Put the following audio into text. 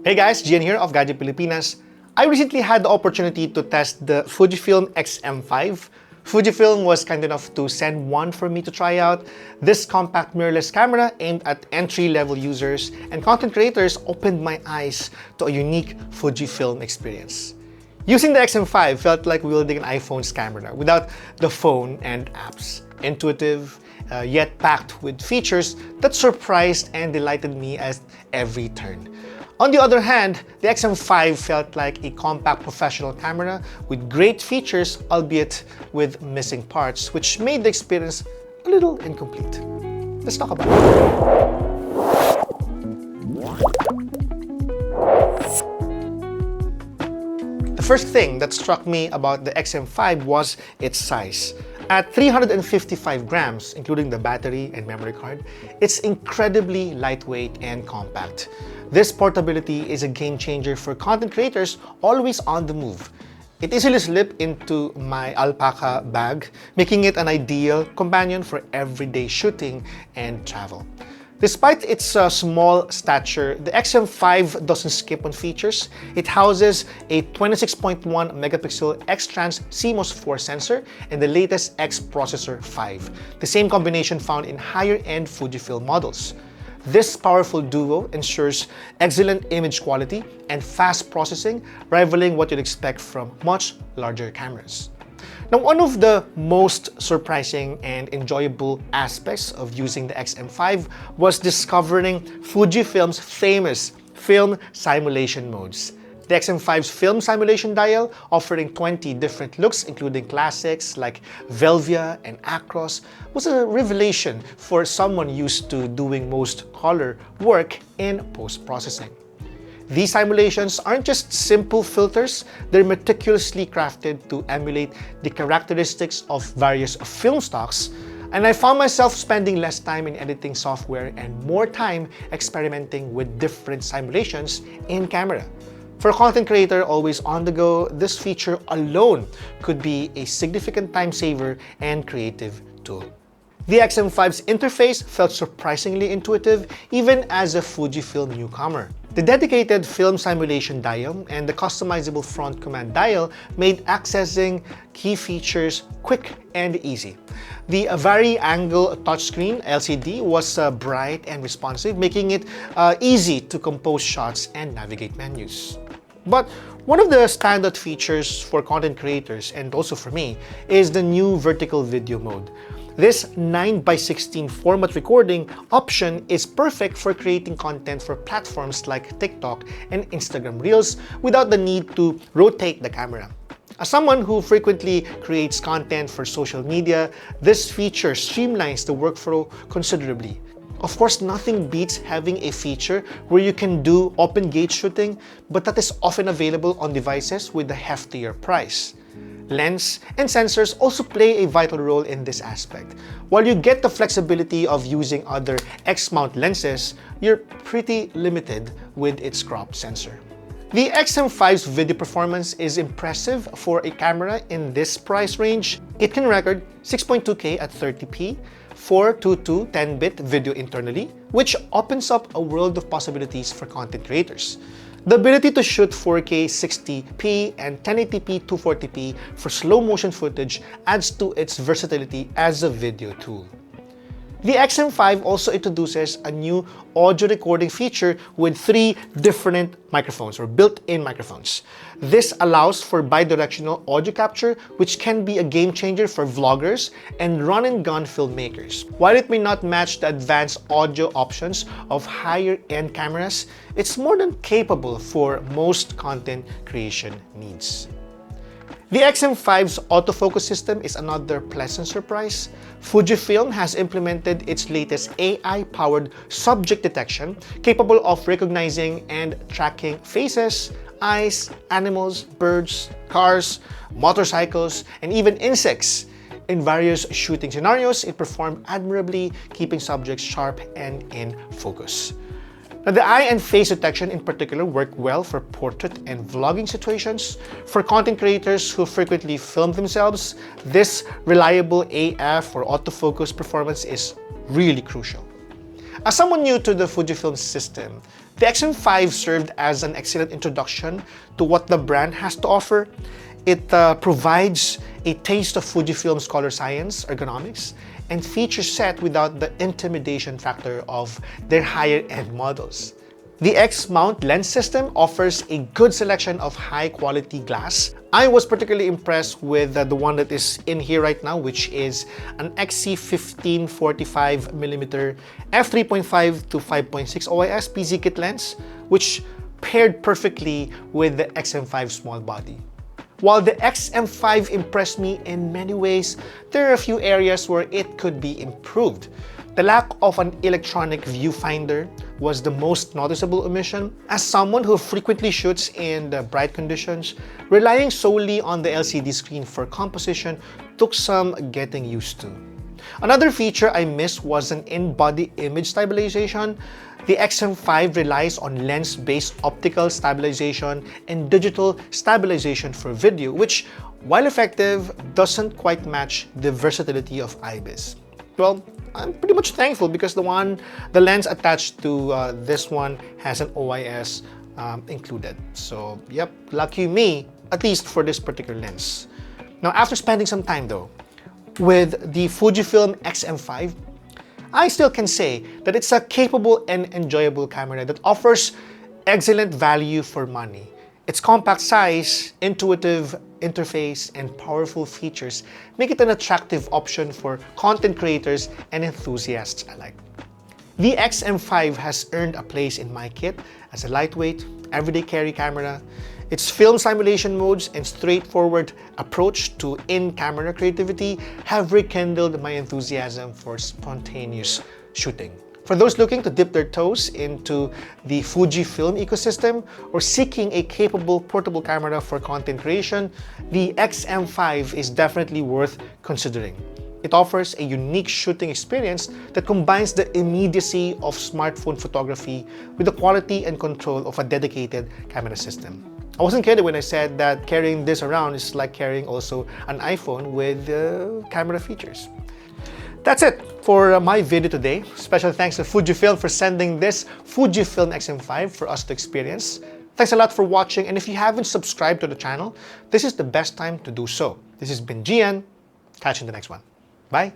Hey guys, Gian here of Gadget Pilipinas. I recently had the opportunity to test the Fujifilm X-M5. Fujifilm was kind enough to send one for me to try out. This compact mirrorless camera aimed at entry-level users and content creators opened my eyes to a unique Fujifilm experience. Using the X-M5 felt like wielding an iPhone's camera without the phone and apps. Intuitive, yet packed with features that surprised and delighted me at every turn. On the other hand, the X-M5 felt like a compact professional camera with great features, albeit with missing parts, which made the experience a little incomplete. Let's talk about it. The first thing that struck me about the X-M5 was its size. At 355 grams, including the battery and memory card, it's incredibly lightweight and compact. This portability is a game changer for content creators always on the move. It easily slips into my alpaca bag, making it an ideal companion for everyday shooting and travel. Despite its small stature, the X-M5 doesn't skip on features. It houses a 26.1 megapixel X-Trans CMOS 4 sensor and the latest X Processor 5, the same combination found in higher-end Fujifilm models. This powerful duo ensures excellent image quality and fast processing, rivaling what you'd expect from much larger cameras. Now, one of the most surprising and enjoyable aspects of using the X-M5 was discovering Fujifilm's famous film simulation modes. The X-M5's film simulation dial, offering 20 different looks, including classics like Velvia and Acros, was a revelation for someone used to doing most color work in post-processing. These simulations aren't just simple filters, they're meticulously crafted to emulate the characteristics of various film stocks, and I found myself spending less time in editing software and more time experimenting with different simulations in camera. For a content creator always on the go, this feature alone could be a significant time saver and creative tool. The X-M5's interface felt surprisingly intuitive even as a Fujifilm newcomer. The dedicated film simulation dial and the customizable front command dial made accessing key features quick and easy. The vari-angle touchscreen LCD was bright and responsive, making it easy to compose shots and navigate menus. But one of the standout features for content creators, and also for me, is the new vertical video mode. This 9:16 format recording option is perfect for creating content for platforms like TikTok and Instagram Reels without the need to rotate the camera. As someone who frequently creates content for social media, this feature streamlines the workflow considerably. Of course, nothing beats having a feature where you can do open gate shooting, but that is often available on devices with a heftier price. Lens and sensors also play a vital role in this aspect. While you get the flexibility of using other X-mount lenses, you're pretty limited with its crop sensor. The X-M5's video performance is impressive for a camera in this price range. It can record 6.2K at 30p, 422 10-bit video internally, which opens up a world of possibilities for content creators. The ability to shoot 4K 60p and 1080p 240p for slow motion footage adds to its versatility as a video tool. The X-M5 also introduces a new audio recording feature with 3 different microphones or built-in microphones. This allows for bidirectional audio capture, which can be a game changer for vloggers and run-and-gun filmmakers. While it may not match the advanced audio options of higher-end cameras, it's more than capable for most content creation needs. The X-M5's autofocus system is another pleasant surprise. Fujifilm has implemented its latest AI-powered subject detection, capable of recognizing and tracking faces, eyes, animals, birds, cars, motorcycles, and even insects. In various shooting scenarios, it performed admirably, keeping subjects sharp and in focus. Now, the eye and face detection in particular work well for portrait and vlogging situations. For content creators who frequently film themselves, this reliable AF or autofocus performance is really crucial. As someone new to the Fujifilm system, the X-M5 served as an excellent introduction to what the brand has to offer. It provides a taste of Fujifilm's color science, ergonomics, and feature set without the intimidation factor of their higher-end models. The X-mount lens system offers a good selection of high-quality glass. I was particularly impressed with the one that is in here right now, which is an XC15 45mm f3.5 to 5.6 OIS PZ kit lens, which paired perfectly with the X-M5 small body. While the X-M5 impressed me in many ways, there are a few areas where it could be improved. The lack of an electronic viewfinder was the most noticeable omission. As someone who frequently shoots in the bright conditions, relying solely on the LCD screen for composition took some getting used to. Another feature I missed was an in-body image stabilization. The X-M5 relies on lens-based optical stabilization and digital stabilization for video, which, while effective, doesn't quite match the versatility of IBIS. Well, I'm pretty much thankful because the lens attached to this one has an OIS included. So, yep, lucky me, at least for this particular lens. Now, after spending some time though, with the Fujifilm X-M5, I still can say that it's a capable and enjoyable camera that offers excellent value for money. Its compact size, intuitive interface, and powerful features make it an attractive option for content creators and enthusiasts alike. The X-M5 has earned a place in my kit as a lightweight, everyday carry camera. Its film simulation modes and straightforward approach to in-camera creativity have rekindled my enthusiasm for spontaneous shooting. For those looking to dip their toes into the Fujifilm ecosystem or seeking a capable portable camera for content creation, the X-M5 is definitely worth considering. It offers a unique shooting experience that combines the immediacy of smartphone photography with the quality and control of a dedicated camera system. I wasn't kidding when I said that carrying this around is like carrying also an iPhone with camera features. That's it for my video today. Special thanks to Fujifilm for sending this Fujifilm X-M5 for us to experience. Thanks a lot for watching, and if you haven't subscribed to the channel, this is the best time to do so. This has been Gian. Catch you in the next one. Bye!